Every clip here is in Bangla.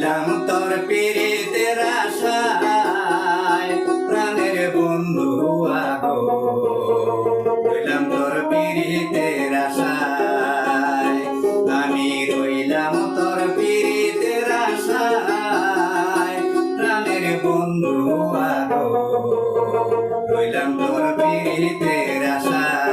রইলাম তোর পীড়িতের আশায় প্রাণের বন্ধু আগো রইলাম তোর পীড়িতের আশায় আমি রইলাম তোর পীড়িতের আশায় প্রাণের বন্ধু আগো রইলাম তোর পীড়িতের আশায়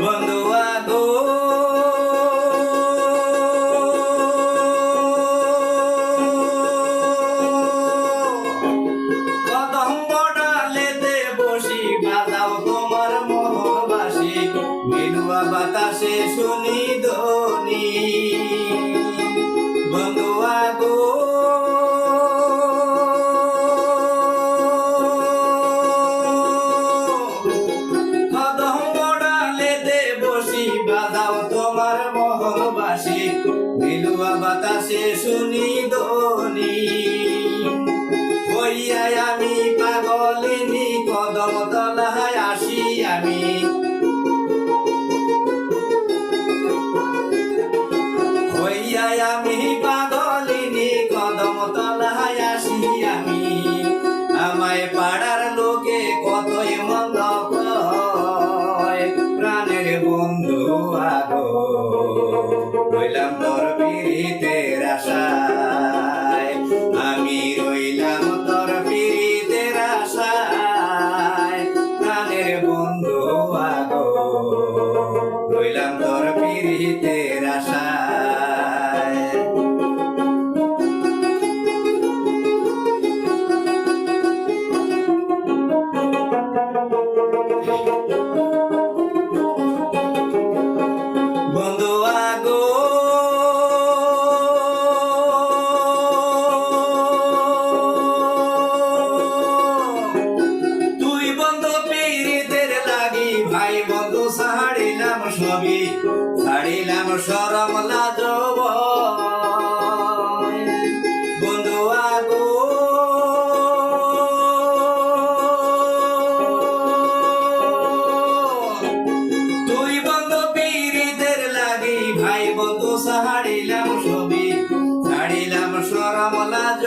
বন্ধু আগো কদম্ব ডালেতে বসি বাজাও তোমার মোহবাসী মিলুয়া বাতাসে শুনি ধ্বনি বন্ধু আগো বাজাও তোমার মোহবাসী মিলুয়া বাতাসে শুনি ধ্বনি হইয়াই আমি পাগলিনী কদম তলায় আসি আমি হইয়াই আমি পাগলিনী কদম তলায় আসি আমি আমায় পাড়ার লোকে কতই মন্দ প্রাণের বন্ধু আগো রইলাম তোর পীড়িতের আশায় আমি রইলাম তোর পীড়িতের আশায় প্রাণের বন্ধু আগো রইলাম তোর পীড়িতের আশায় বন্ধু আগো তুই বন্ধু পীড়িতের লাগি ভাই বন্ধু ছাড়িলাম সবই ছাড়িলাম শরম লাজ বন্ধু আগো তুই বন্ধু পীড়িতের লাগি ভাই বন্ধু ছাড়িলাম সবই ছাড়িলাম শরম লাজ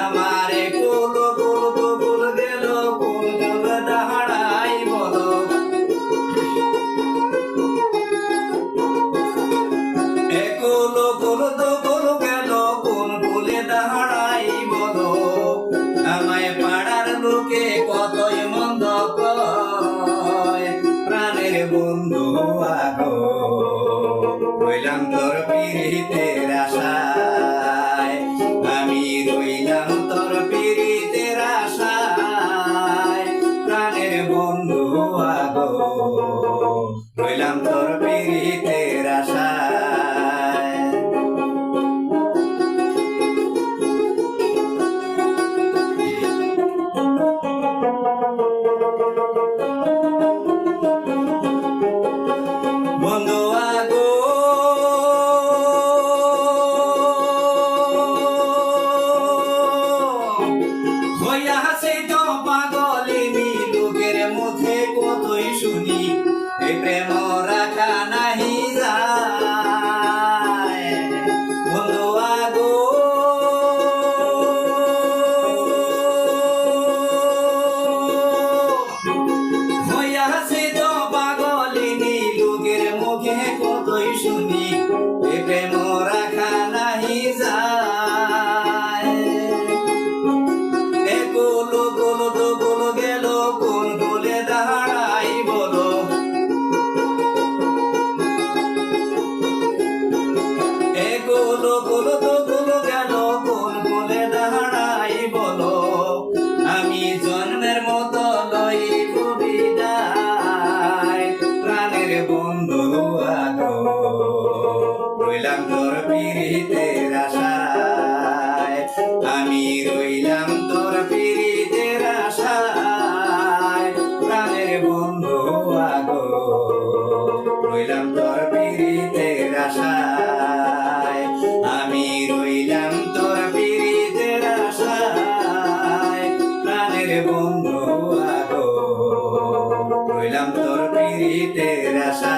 আমারে কুল কুল কুল গেল কোন কুল দাঁড়াই বলো কুল কুল কুল গেল কোন কুলে দাঁড়াই বলো আমায় পাড়ার লোকে কতই মন্দ প্রাণের বন্ধু আগো রইলাম তোর পীড়িতের আশায় আমি রইলাম তোর পীড়িতের আশায় প্রাণের বন্ধু আগো রইলাম তোর পীড়িতের আশায় বন্ধু আগো হইয়া হাসে তো পাগলিনী লোকের মুখে কতই শুনি এই প্রেম রাখা নাহি যায় বন্ধু আগো হইয়া হাসে তো পাগলিনী লোকের মুখে কতই শুনি এই প্রেম রাখা নাহি যায় গোলো গোলো তো গোলো গেল কোন গোলে দাঁড়াই বলো গোলো গোলো তো গোলো গেল কোন গোলে দাঁড়াই বলো আমি জন্মের মতো লইব বিদায় প্রাণের বন্ধু আগো রইলাম তোর পীড়িতের আশায় আমি রইলাম তোর পীড়িতের আশায় প্রাণের বন্ধু আগো রইলাম তোর পীড়িতের আশায় শীতের আশা